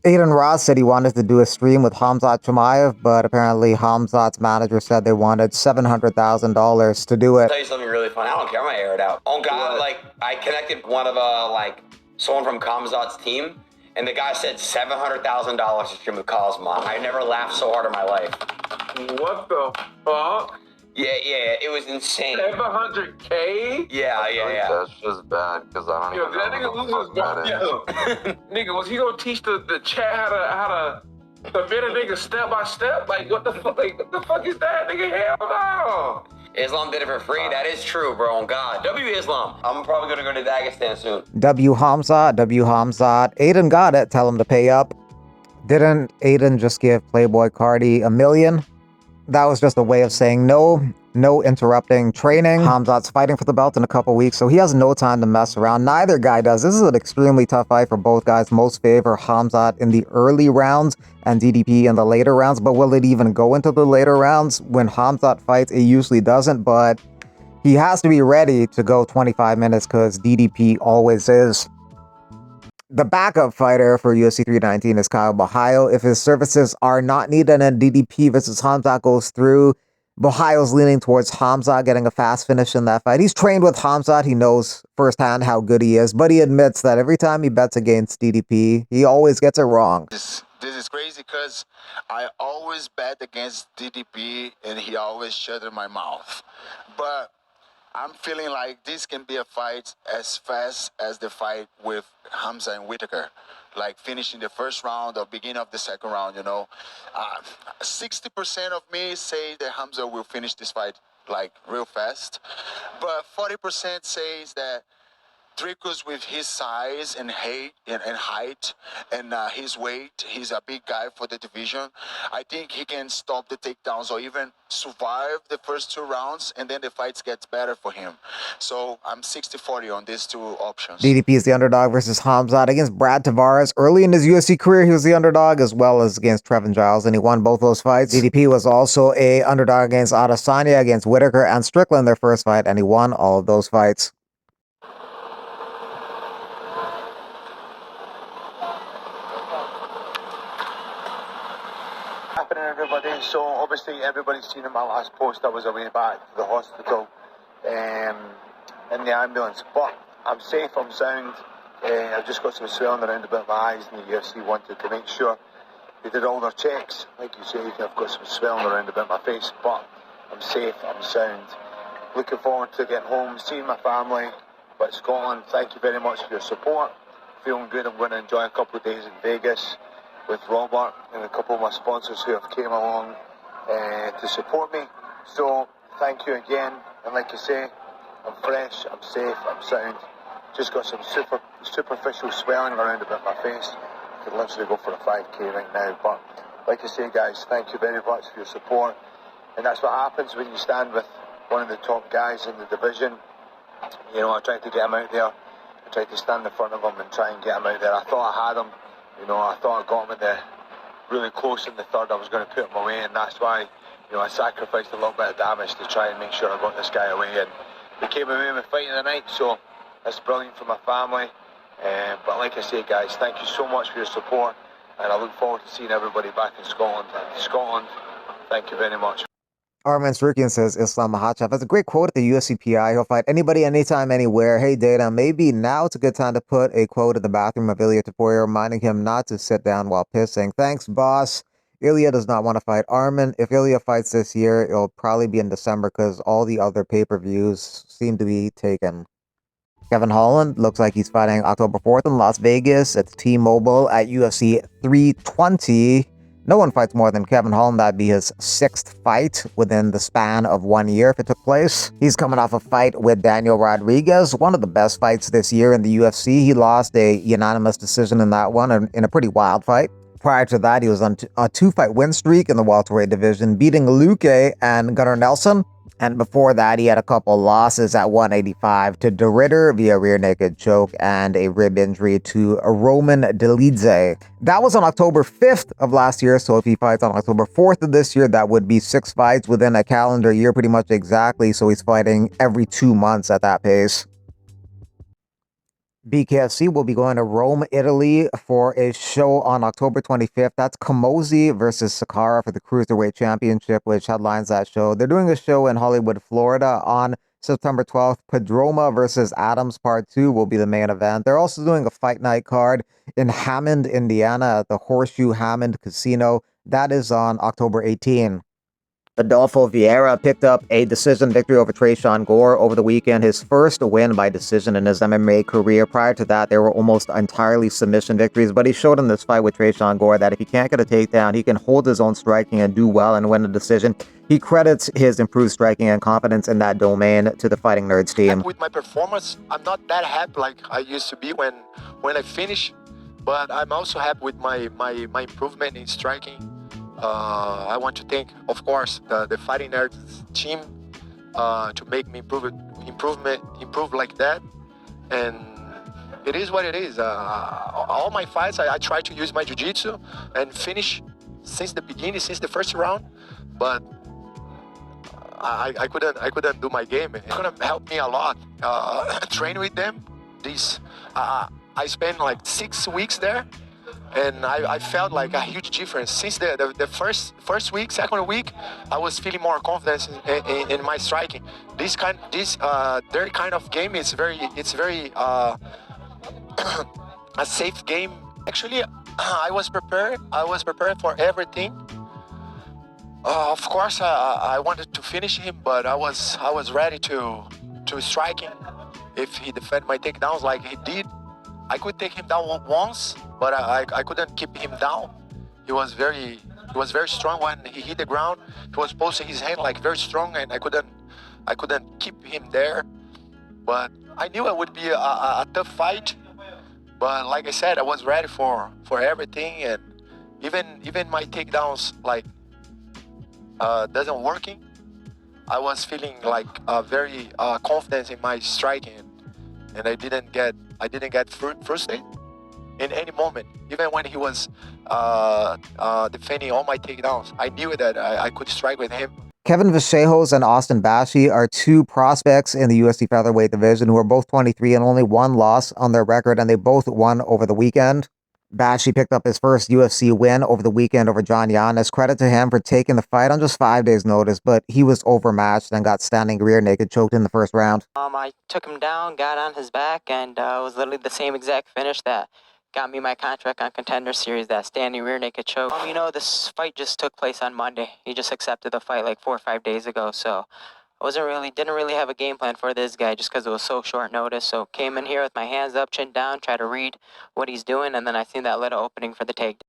Adin Ross said he wanted to do a stream with Khamzat Chimaev, but apparently Khamzat's manager said they wanted $700,000 to do it. I'll tell you something really funny. I don't care. I'm gonna air it out. Oh God, like I connected one of someone from Khamzat's team, and the guy said $700,000 to stream with Cosma. I never laughed so hard in my life. What the fuck? Yeah, it was insane. 700K? Yeah. That's just bad because I don't Yo, even that know nigga what the fuck that is. Nigga, was he gonna teach the chat how to submit a nigga step by step? Like, what the fuck? Like, what the fuck is that, nigga? Hell no. Islam did it for free. That is true, bro. On God. W Islam. I'm probably gonna go to Dagestan soon. W Khamzat. Adin got it. Tell him to pay up. Didn't Adin just give Playboy Cardi $1 million? That was just a way of saying no interrupting training. Khamzat's fighting for the belt in a couple weeks, so he has no time to mess around. Neither guy does. This is an extremely tough fight for both guys. Most favor Khamzat in the early rounds and DDP in the later rounds, but will it even go into the later rounds? When Khamzat fights, it usually doesn't, but he has to be ready to go 25 minutes because DDP always is. The backup fighter for UFC 319 is Kyle Bahayo. If his services are not needed and DDP versus Khamzat goes through, Bahayo's leaning towards Khamzat getting a fast finish in that fight. He's trained with Khamzat. He knows firsthand how good he is, but he admits that every time he bets against DDP, he always gets it wrong. This is crazy because I always bet against DDP and he always shut in my mouth. But I'm feeling like this can be a fight as fast as the fight with Khamzat and Whitaker. Like finishing the first round or beginning of the second round, you know. 60% of me say that Khamzat will finish this fight like real fast. But 40% says that Dricus with his size and height and his weight, he's a big guy for the division. I think he can stop the takedowns or even survive the first 2 rounds, and then the fights gets better for him. So I'm 60-40 on these 2 options. DDP is the underdog versus Khamzat against Brad Tavares. Early in his UFC career, he was the underdog as well as against Trevin Giles, and he won both those fights. DDP was also a underdog against Adesanya, against Whitaker, and Strickland their first fight, and he won all of those fights. Happening, everybody. So obviously everybody's seen in my last post I was away back to the hospital in the ambulance, but I'm safe, I'm sound. I've just got some swelling around about my eyes, and the UFC wanted to make sure they did all their checks. Like you say, I've got some swelling around about my face, but I'm safe, I'm sound. Looking forward to getting home, seeing my family. But Scotland, thank you very much for your support. Feeling good. I'm going to enjoy a couple of days in Vegas with Robert and a couple of my sponsors who have came along to support me. So thank you again, and like you say, I'm fresh, I'm safe, I'm sound. Just got some superficial swelling around about my face. I could literally go for a 5K right now, but like I say guys, thank you very much for your support. And that's what happens when you stand with one of the top guys in the division. You know, I tried to get him out there. I tried to stand in front of him and try and get him out there. I thought I had him. You know, I thought I got him really close in the third. I was going to put him away, and that's why, you know, I sacrificed a little bit of damage to try and make sure I got this guy away. And we came away with fighting the night, so that's brilliant for my family. But like I say, guys, thank you so much for your support, and I look forward to seeing everybody back in Scotland. And Scotland, thank you very much. Arman Srukian says Islam Makhachev has a great quote at the UFC PI. He'll fight anybody, anytime, anywhere. Hey, Data, maybe now it's a good time to put a quote in the bathroom of Ilya Taporia, reminding him not to sit down while pissing. Thanks, boss. Ilya does not want to fight Arman. If Ilya fights this year, it'll probably be in December because all the other pay-per-views seem to be taken. Kevin Holland looks like he's fighting October 4th in Las Vegas at T-Mobile at UFC 320. No one fights more than Kevin Holland. That'd be his 6th fight within the span of 1 year if it took place. He's coming off a fight with Daniel Rodriguez, one of the best fights this year in the UFC. He lost a unanimous decision in that one in a pretty wild fight. Prior to that, he was on a 2-fight win streak in the welterweight division, beating Luque and Gunnar Nelson. And before that, he had a couple losses at 185 to De Ridder via rear naked choke and a rib injury to Roman Dolidze. That was on October 5th of last year, so if he fights on October 4th of this year, that would be 6 fights within a calendar year, pretty much exactly, so he's fighting every 2 months at that pace. BKFC will be going to Rome, Italy for a show on October 25th. That's Kamosi versus Sakara for the Cruiserweight Championship, which headlines that show. They're doing a show in Hollywood, Florida on September 12th. Padroma versus Adams Part 2 will be the main event. They're also doing a fight night card in Hammond, Indiana at the Horseshoe Hammond Casino. That is on October 18th. Adolfo Vieira picked up a decision victory over Tresean Gore over the weekend, his first win by decision in his MMA career. Prior to that, there were almost entirely submission victories, but he showed in this fight with Tresean Gore that if he can't get a takedown, he can hold his own striking and do well and win a decision. He credits his improved striking and confidence in that domain to the Fighting Nerds team. With my performance, I'm not that happy like I used to be when I finish, but I'm also happy with my improvement in striking. I want to thank, of course, the Fighting Nerds team to make me improve like that. And it is what it is. All my fights, I try to use my jiu-jitsu and finish since the beginning, since the first round. But I couldn't do my game. It's gonna help me a lot. Train with them. I spent like 6 weeks there. And I felt like a huge difference. Since the first week, second week, I was feeling more confidence in my striking. Their kind of game is very a safe game. Actually, I was prepared for everything. Of course, I wanted to finish him, but I was ready to strike him if he defended my takedowns like he did. I could take him down once, but I couldn't keep him down. He was very strong when he hit the ground. He was posting his hand like very strong, and I couldn't keep him there. But I knew it would be a tough fight. But like I said, I was ready for everything, and even my takedowns like doesn't working. I was feeling like very confident in my striking, and I didn't get frustrated in any moment. Even when he was defending all my takedowns, I knew that I could strike with him. Kevin Vachejos and Austin Bashi are two prospects in the UFC featherweight division who are both 23 and only one loss on their record, and they both won over the weekend. Bashi picked up his first UFC win over the weekend over John Yanis. Credit to him for taking the fight on just 5 days' notice, but he was overmatched and got standing rear naked choked in the first round. I took him down, got on his back, and it was literally the same exact finish that got me my contract on Contender Series, that standing rear naked choke. This fight just took place on Monday. He just accepted the fight like 4 or 5 days ago, so I didn't really have a game plan for this guy just because it was so short notice. So came in here with my hands up, chin down, try to read what he's doing, and then I seen that little opening for the takedown.